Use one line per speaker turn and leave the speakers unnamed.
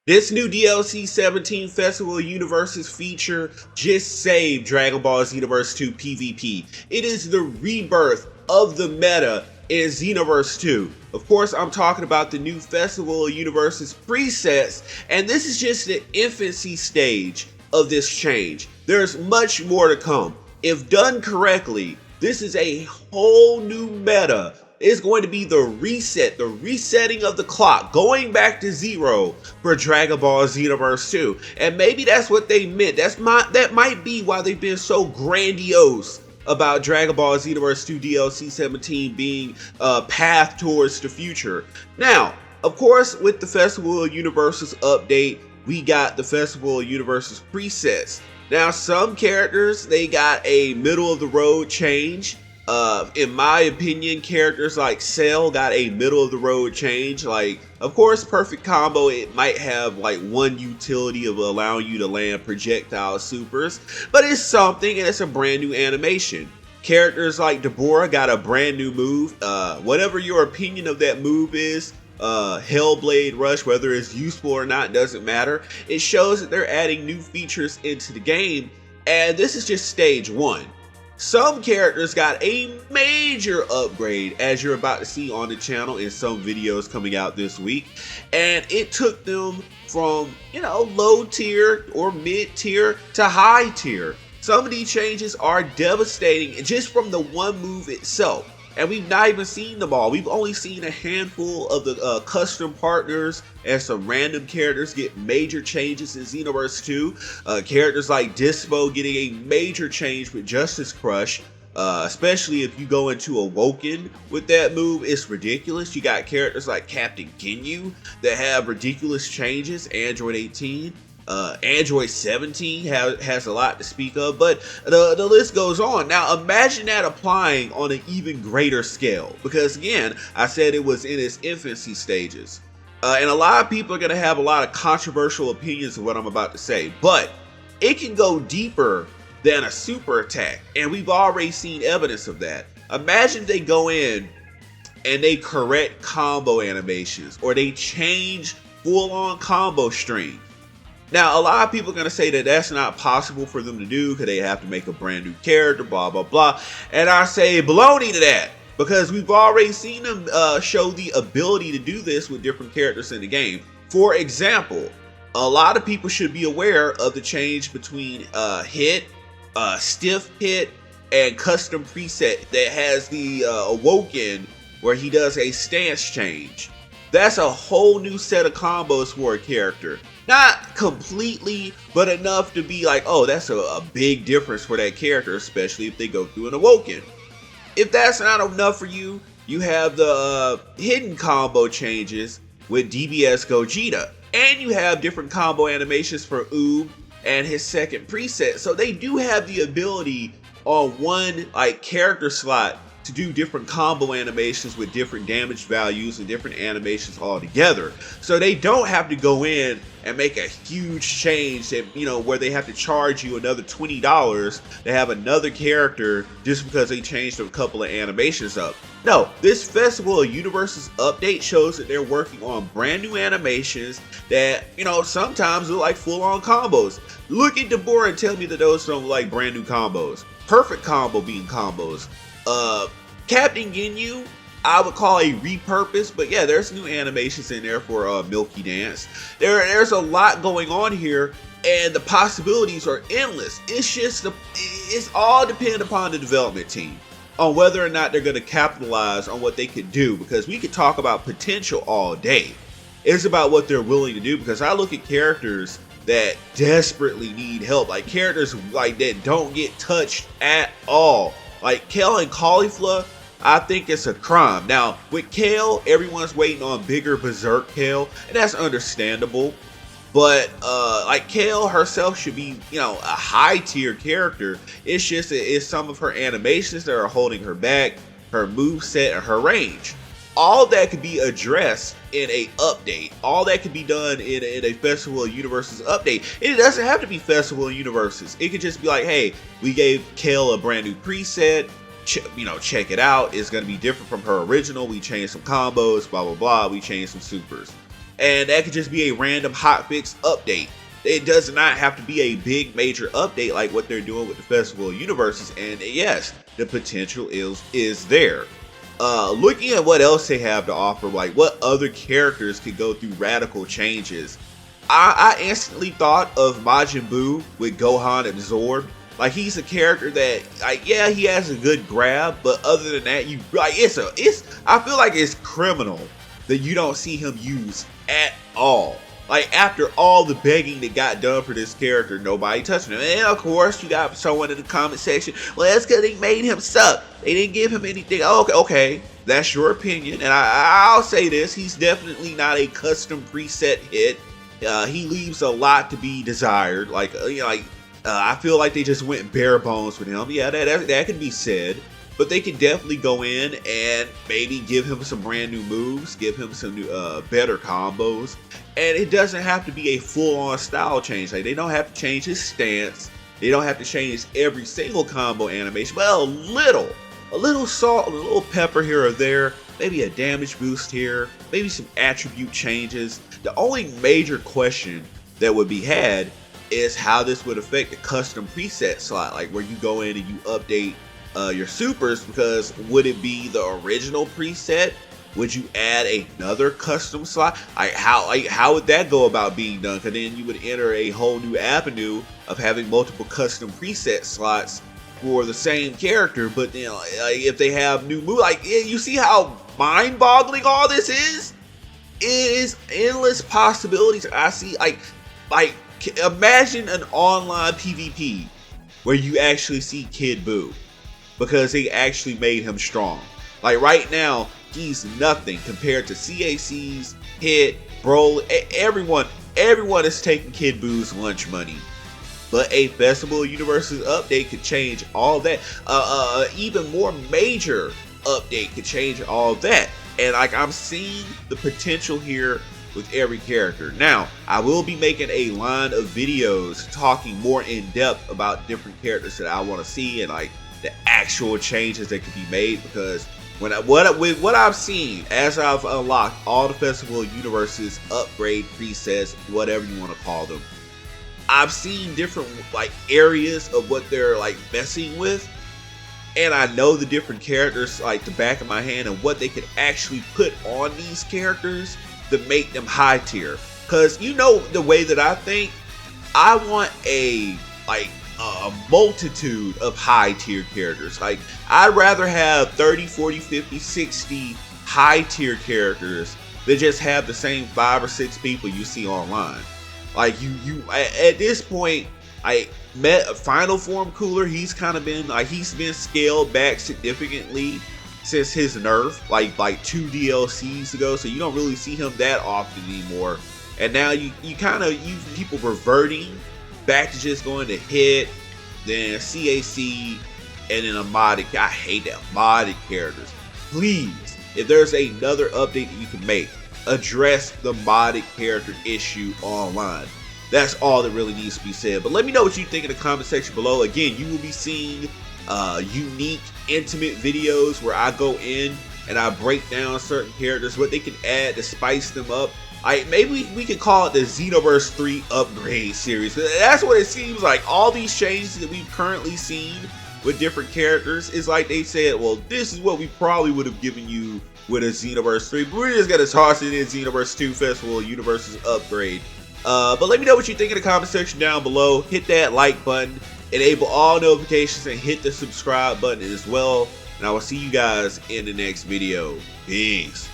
This new DLC 17 Festival of Universes feature just saved Dragon Ball Xenoverse 2 PvP. It is the rebirth of the meta in Xenoverse 2. Of course, I'm talking about the new Festival of Universes presets, and this is just the infancy stage of this change. There's much more to come. If done correctly, this is a whole new meta. It's going to be the reset, the resetting of the clock, going back to zero for Dragon Ball Xenoverse 2. And maybe that's what they meant. That might be why they've been so grandiose about Dragon Ball Xenoverse 2 DLC 17 being a path towards the future. Now, of course, with the Festival of Universes update, we got the Festival of Universes presets. Now, some characters, they got a middle of the road change. In my opinion, characters like Cell got a middle of the road change. Like, of course, Perfect Combo, it might have like one utility of allowing you to land projectile supers, but it's something and it's a brand new animation. Characters like Deborah got a brand new move. Whatever your opinion of that move is, Hellblade Rush, whether it's useful or not, doesn't matter. It shows that they're adding new features into the game, and this is just stage one. Some characters got a major upgrade, as you're about to see on the channel in some videos coming out this week, and it took them from, low tier or mid tier to high tier. Some of these changes are devastating just from the one move itself. And we've not even seen them all. We've only seen a handful of the custom partners and some random characters get major changes in Xenoverse 2. Characters like Dispo getting a major change with Justice Crush. Especially if you go into Awoken with that move, it's ridiculous. You got characters like Captain Ginyu that have ridiculous changes. Android 18. Android 17 has a lot to speak of, but the list goes on. Now imagine that applying on an even greater scale, because again, I said it was in its infancy stages. And a lot of people are going to have a lot of controversial opinions of what I'm about to say, but it can go deeper than a super attack, and we've already seen evidence of that. Imagine they go in and they correct combo animations, or they change full-on combo strings. Now, a lot of people are going to say that that's not possible for them to do because they have to make a brand new character, blah, blah, blah. And I say baloney to that, because we've already seen them show the ability to do this with different characters in the game. For example, a lot of people should be aware of the change between hit, stiff hit, and custom preset that has the Awoken where he does a stance change. That's a whole new set of combos for a character. Not completely, but enough to be like, oh, that's a big difference for that character, especially if they go through an Awoken. If that's not enough for you, you have the hidden combo changes with DBS Gogeta. And you have different combo animations for Oob and his second preset. So they do have the ability on one character slot to do different combo animations with different damage values and different animations all together. So they don't have to go in and make a huge change that, where they have to charge you another $20 to have another character just because they changed a couple of animations up. No, this Festival of Universes update shows that they're working on brand new animations that, sometimes look like full-on combos. Look at Deborah and tell me that those don't look like brand new combos. Perfect Combo being combos. Captain Ginyu, I would call a repurpose, but yeah, there's new animations in there for Milky Dance. There's a lot going on here, and the possibilities are endless. It's all dependent upon the development team on whether or not they're going to capitalize on what they could do, because we could talk about potential all day. It's about what they're willing to do, because I look at characters that desperately need help, like characters that don't get touched at all. Like Kale and Caulifla, I think it's a crime. Now, with Kale, everyone's waiting on bigger Berserk Kale, and that's understandable. But, Kale herself should be, a high-tier character. It's just it's some of her animations that are holding her back, her moveset, and her range. All that could be addressed in a update. All that could be done in a Festival of Universes update. It doesn't have to be Festival of Universes. It could just be like, hey, we gave Kale a brand new preset. Check it out. It's going to be different from her original. We changed some combos, blah, blah, blah. We changed some supers. And that could just be a random hotfix update. It does not have to be a big major update like what they're doing with the Festival of Universes. And yes, the potential is there. Looking at what else they have to offer, like what other characters could go through radical changes, I instantly thought of Majin Buu with Gohan absorbed. Like, he's a character that, like, yeah, he has a good grab, but other than that, you like I feel like it's criminal that you don't see him used at all. Like, after all the begging that got done for this character, nobody touching him. And of course, you got someone in the comment section, well, that's because they made him suck. They didn't give him anything. Oh, okay, that's your opinion. And I'll say this, he's definitely not a custom preset hit. He leaves a lot to be desired. Like, I feel like they just went bare bones with him. Yeah, that can be said. But they can definitely go in and maybe give him some brand new moves, give him some new, better combos. And it doesn't have to be a full-on style change. Like, they don't have to change his stance. They don't have to change every single combo animation. But a little salt, a little pepper here or there. Maybe a damage boost here. Maybe some attribute changes. The only major question that would be had is how this would affect the custom preset slot. Like, where you go in and you update your supers, because would it be the original preset? Would you add another custom slot? How would that go about being done? Because then you would enter a whole new avenue of having multiple custom preset slots for the same character. But then, like, if they have new moves, like, you see how mind-boggling all this is? It is endless possibilities. I see, like imagine an online PvP where you actually see Kid Buu, because they actually made him strong. Like, right now, he's nothing compared to CAC's, Hit, Bro, everyone is taking Kid Buu's lunch money. But a Festival of Universes update could change all that. Even more major update could change all that. And like, I'm seeing the potential here with every character. Now, I will be making a line of videos talking more in depth about different characters that I want to see, and like the actual changes that could be made, because with what I've seen as I've unlocked all the Festival of Universes upgrade presets, whatever you want to call them, I've seen different like areas of what they're like messing with, and I know the different characters like the back of my hand and what they could actually put on these characters to make them high tier. Because you know the way that I think, I want a multitude of high tier characters. Like, I'd rather have 30, 40, 50, 60 high tier characters than just have the same 5 or 6 people you see online. Like, at this point, I met a Final Form Cooler. He's kind of been like, he's been scaled back significantly since his nerf, like 2 DLCs ago. So you don't really see him that often anymore. And now you people reverting back to just going to Hit, then CAC, and then a modded. I hate that modded characters. Please, if there's another update that you can make, address the modded character issue online. That's all that really needs to be said. But let me know what you think in the comment section below. Again, you will be seeing unique, intimate videos where I go in and I break down certain characters, what they can add to spice them up. Maybe we could call it the Xenoverse 3 upgrade series. That's what it seems like. All these changes that we've currently seen with different characters is like they said, well, this is what we probably would have given you with a Xenoverse 3, but we're just gonna toss it in Xenoverse 2 Festival of Universes upgrade. But let me know what you think in the comment section down below. Hit that like button, enable all notifications, and hit the subscribe button as well. And I will see you guys in the next video. Peace.